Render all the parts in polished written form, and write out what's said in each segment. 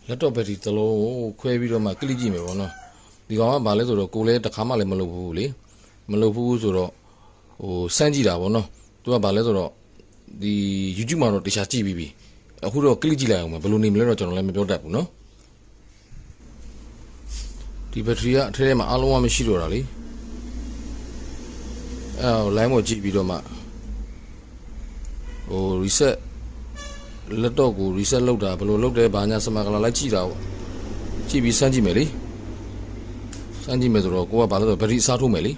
laptop ဘက်ထရီတစ်လုံးကိုခွဲပြီးတော့မှကလစ်ကြည့်မယ်ပေါ့နော်ဒီကောင်ကဘာလဲဆိုတော့ကိုလည်းတစ်ခါမှလည်းမလုပ်ဘူးလေမလုပ်ဘူးဆိုတော့စမ်းကြည့်တာပေါ့နော်သူကဘာလဲဆိုတော့ဒီ YouTube မှာတော့တခြားကြည့်ပြီးပြီအခုတော့ကလစ်ကြည့်လိုက်အောင်မယ်ဘယ်လိုနေမလဲတော့ကျွန်တော်လည်းမပြောတတ်ဘူးနော်ဒီဘက်ထရီကအထက်ထဲမှာအလုံးဝမရှိတော့တာလေလိုင်းပေါ်ကြည့်ပြီးတော့မှreset laptop ကို reset လုပ်တာဘယ်လိုလုပ်တယ်ဘာညာစမကလာလိုက်ကြည့်တာပေါ့ကြည့်ပြီးစမ်းကြည့်မယ်လေစမ်းကြည့်မယ်ဆိုတော့ကိုကဘာလို့ဆိုဘက်ထရီအစားထိုးမယ်လေ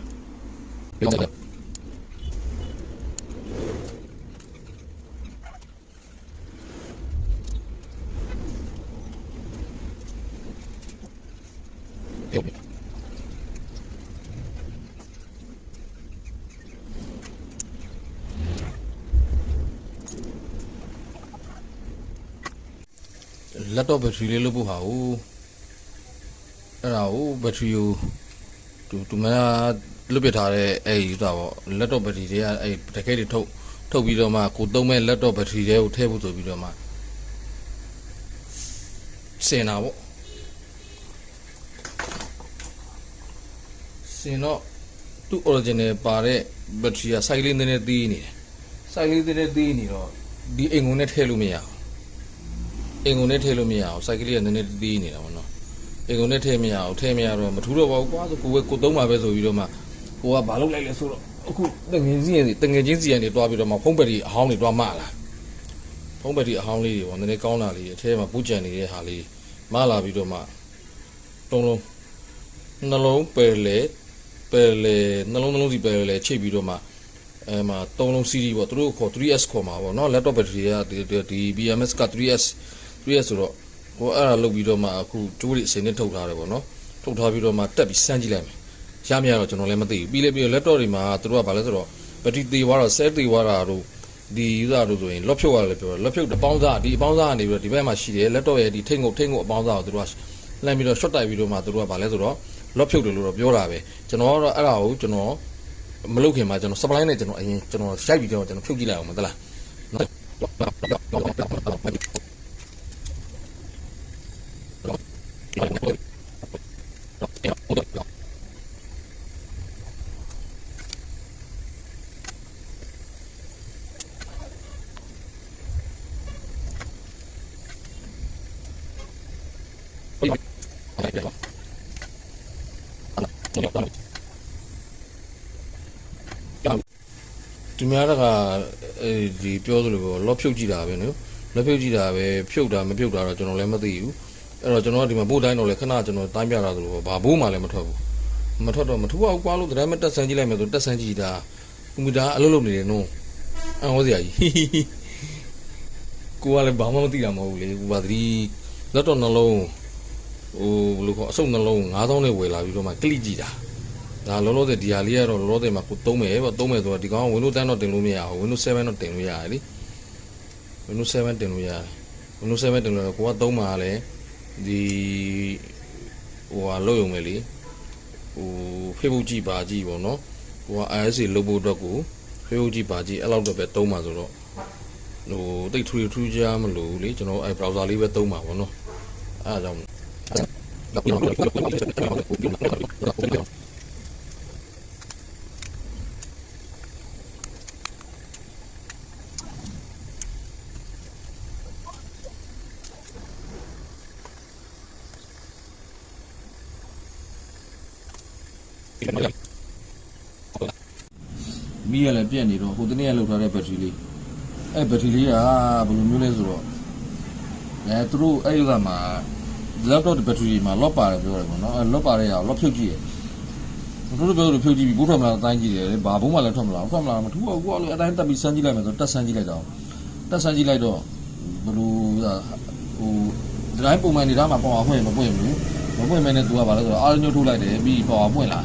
laptop ဘက်ထရီလေးလုပ်ဖို့ဟာအဲ့ဒါကိုဘက်ထရီကိုသူမလွတ်ပြထားတဲ့အဲ့ဒီတော့ laptop ဘက်ထရီတွေကအဲ့တကယ်တွေထုတ်ပြီးတော့မှကိုသုံးမဲ့ laptop ဘက်ထရီတွေကိုထည့်ဖို့ဆိုပြီးတော့မှစင်တာပေါ့စင်တော့သူ့ original ပါတဲ့ဘက်ထရီက site လေးနည်းနည်းသေးနေတယ် site လေးနည်းနည်းသေးနေတော့ဒီအိမ်ကုန်နဲ့ထည့်လို့မရဘူးအင်ကုန်နဲ့ထည့်လို့မရအောင်စိုက်ကလေးကနည်းနည်းတီးနေတာပေါ့နော်အင်ကုန်နဲ့ထည့်မရအောင်ထည့်မရတော့မထူးတော့ပါဘူးကွာဆိုကိုသုံးပါပဲဆိုပြီးတော့မှကိုကဘာလုပ်လိုက်လဲဆိုတော့အခုတငယ်ချင်းစီကနေတွားပြီးတော့မှဖုံးပက်တီအဟောင်းတွေတွားမလာဖုံးပက်တီအဟောင်းလေးတွေပေါ့နည်းနည်းကောင်းတာလေးအထဲမှာပူးကြံနေတဲ့ဟာလေးမလာပြီးတော့မှသုံးလုံးနှလုံးပယ်လေနှလုံးစီပယ်လေချိတ်ပြီးတော့မှမှာသုံးလုံး CD ပေါ့သူတို့ခေါ် 3S ခေါ်မှာပေါ့နော် laptop battery ကဒီ BMS က 3S ဆိုတော့ကိုအဲ့ဒါလုပ်ပြီးတော့မှအခုကျိုးတွေအစင်းနဲ့ထုတ်ထားတယ်ပေါ့နော်ထုတ်ထားပြီးတော့မှတက်ပြီးစမ်းကြည့်လိုက်မယ်ရမရတော့ကျွန်တော်လည်းမသိဘူးပြီး laptop တွေမှာသူတို့ကဘာလဲဆိုတော့ battery သေးသွားတော့ cell သေးသွားတာတို့ဒီ user တို့ဆိုရင် lock ဖြုတ်ရတယ်ပြောတယ် lock ဖြုတ်အပေါင်းစားဒီအပေါင်းစားကနေပြီးတော့ဒီဘက်မှာရှိတယ် laptop ရဲ့ဒီထိတ်ငုတ်အပေါင်းစားကိုသူတို့ကလှမ်းပြီးတော့ short တိုက်ပြီးတော့မှသူတို့ကဘာလဲဆိုတော့ lock ဖြုတ်တယ်လို့တော့ပြောတာပဲကျွန်တော်ကတော့အဲ့ဒါကိုကျွန်တော်မလုပ်ခင်မှာကျွန်တော် supply နဲ့ကျွန်တော်အရင်ကျွန်တော်ရိုက်ပြီးတော့ကျွန်တော်ဖြုတ်ကြည့်လိုက်အောင်မဟုတ်လားသူများကဒီပြောသလိုပေါ့လော့ဖြုတ်ကြည့်တာပဲနော်လော့ဖြုတ်ကြည့်တာပဲဖြုတ်တာမဖြုတ်တာတော့ကျွန်တော်လည်းမသိဘူးအဲ့တော့ကျွန်တော်ကဒီမှာဘို့တိုင်းတော့လည်းခဏကျွန်တော်တိုင်းပြတာသလိုပေါ့ဘာဘိုးမှလည်းမထွက်ဘူးမထွက်တော့မထူးအောင်ကွာလို့တည်းမဲ့တက်ဆန်းကြည့်လိုက်မယ်ဆိုတက်ဆန်းကြည့်တာကွန်ပျူတာအလုပ်လုပ်နေတယ်နော်ဟောစရာကြီးကိုကလည်းဘာမှမသိတာမဟုတ်ဘူးလေကိုကသတိလက်တော့နှလုံးဘယ်လိုခေါ်အစုပ်နှလုံး9000နဲ့ဝယ်လာပြီးတော့မှကလစ်ကြည့်တာဒါလောလောဆယ်ဒီဟာလေးကတော့လောလောဆယ်မှာကိုသုံးမယ်ပေါ့သုံးမယ်ဆိုတော့ဒီကောင်က Windows 10တော့တင်လို့မရဘူး Windows 7တော့တင်လို့ရတယ်လေ Windows 7တင်လို့ရတယ် Windows 7တင်လို့ကိုကသုံးမှာလဲဒီဟာလုပ်ရုံပဲလေFacebook ကြည့်ပါကြည့်ပေါ့နော်ကိုက ISA လုပ်ဖို့အတွက်ကို Facebook ကြည့်ပါကြည့်အဲ့လောက်တော့ပဲသုံးမှာဆိုတော့တိတ်ထူးခြားမလို့လေကျွန်တော်အဲ့ browser လေးပဲသုံးမှာပေါ့နော်အဲ့ဒါကြောင့်မီးရလည်းပြက်နေတော့ဟိုတနေ့ကလောက်ထားတဲ့ဘက်ထရီလေးအဲ့ဘက်ထရီလေးကဘယ်လိုမျိုးလဲဆိုတော့သူတို့အဲ့ဒီကမှာ laptop ဘက်ထရီမှာ lock ပါတယ်ပြောတယ်ပေါ့နော်အဲ့ lock ပါတဲ့ဟာ lock ဖြုတ်ကြည့်ရတို့ပြောလို့ဖြုတ်ကြည့်ပြီးဘိုးထွက်မလားအတိုင်းကြည့်တယ်ဘာဘုံမှလည်းထွက်မလားမထူးဘူးကွာလို့အတိုင်းတက်ပြီးစမ်းကြည့်လိုက်မယ်ဆိုတက်စမ်းကြည့်လိုက်တော့တက်စမ်းကြည့်လိုက်တော့ဘယ်လိုဒီတိုင်းပုံမှန်နေတာမှာပေါ်အောင်ဖွင့်မပွင့်ဘူးမပွင့်မဲနဲ့သူကဘာလဲဆိုတော့အာရုံညှို့ထုတ်လိုက်တယ်ပြီးပေါ်အောင်ပွင့်လာ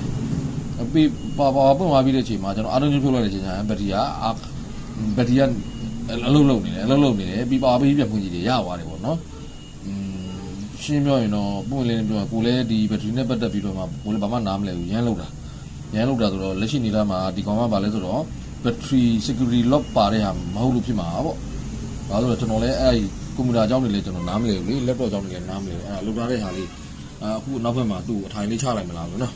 ပြီးပေါ်ပွင့်သွားပြီးတဲ့အချိန်မှာကျွန်တော်အာရုံညှို့ထုတ်လိုက်တဲ့အချိန်ကျရင်ဘက်ထရီကအလုံးလုံးနေတယ်ပြီးပေါ်ပြီးပြဖွင့်ကြည့်တယ်ရသွားတယ်ပေါ့နော်ရှင်းပြောရင်တော့ပွင့်လင်းနေပြောကိုလည်းဒီဘက်ထရီနဲ့ပတ်သက်ပြီးတော့မှကိုလည်းဘာမှနားမလဲဘူးရမ်းလောက်တာဆိုတော့လက်ရှိနေတာမှာဒီကောင်ကဘာလဲဆိုတော့ battery security lock ပါတဲ့ဟာမဟုတ်လို့ဖြစ်မှာပေါ့ဘာလို့လဲကျွန်တော်လည်းအဲ့ ကွန်ပျူတာအကြောင်းတွေလည်းကျွန်တော်နားမလည်ဘူးလေလက်တော့အကြောင်းတွေလည်းနားမလည်ဘူးအဲ့ဒါလောက်ထားတဲ့ဟာလေးအခုနောက်ဘက်မှာသူ့အထိုင်လေးချလိုက်မလားလို့နော်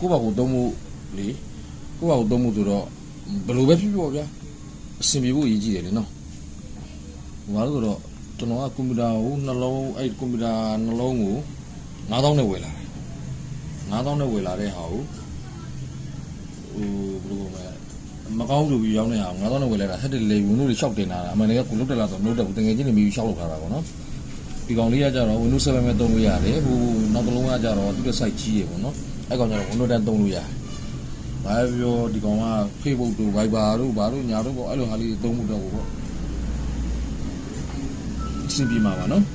ကိုယ့်ဘာကိုသုံးမှုလေကိုယ့်ဘာကိုသုံးမှုဆိုတော့ဘယ်လိုပဲဖြစ်ဖြစ်ပေါ့ဗျာအဆင်ပြေဖို့အရေးကြီးတယ်လေနော်ဘာလို့ဆိုတော့ကျွန်တော်ကကွန်ပျူတာကိုနှလုံးအဲ့ကွန်ပျူတာနှလုံးကို9000နဲ့ဝယ်လာတယ်9000နဲ့ဝယ်လာတဲ့ဟာကိုဘယ်လိုလဲမကောင်းလို့ပြီးရောင်းနေတာ9000နဲ့ဝယ်လာတာဆက်တယ်လေဝင်လို့ရှောက်တင်လာတာအမှန်တကယ်ကိုလုတ်တက်လာဆိုလုတ်တက်ဘူးတကယ်ချင်းနေပြီးရှောက်လုပ်ထားတာပေါ့နော်ဒီကောင်လေးကကြတော့ Windows 7ပဲသုံးလို့ရတယ်ဟိုနောက်တစ်လုံးကကြတော့သူ့ရဲ့ site ကြီးရေပေါ့နော်အဲ့ကောင်ကျတော့ Windows 10သုံးလို့ရတယ်ဘာပြောဒီကောင်က Facebook တို့ Viber တို့ဘာတို့ညာတို့ပေါ့အဲ့လိုဟာလေးသုံးမှုတော့ပေါ့အဆင်ပြေမှာပါနော်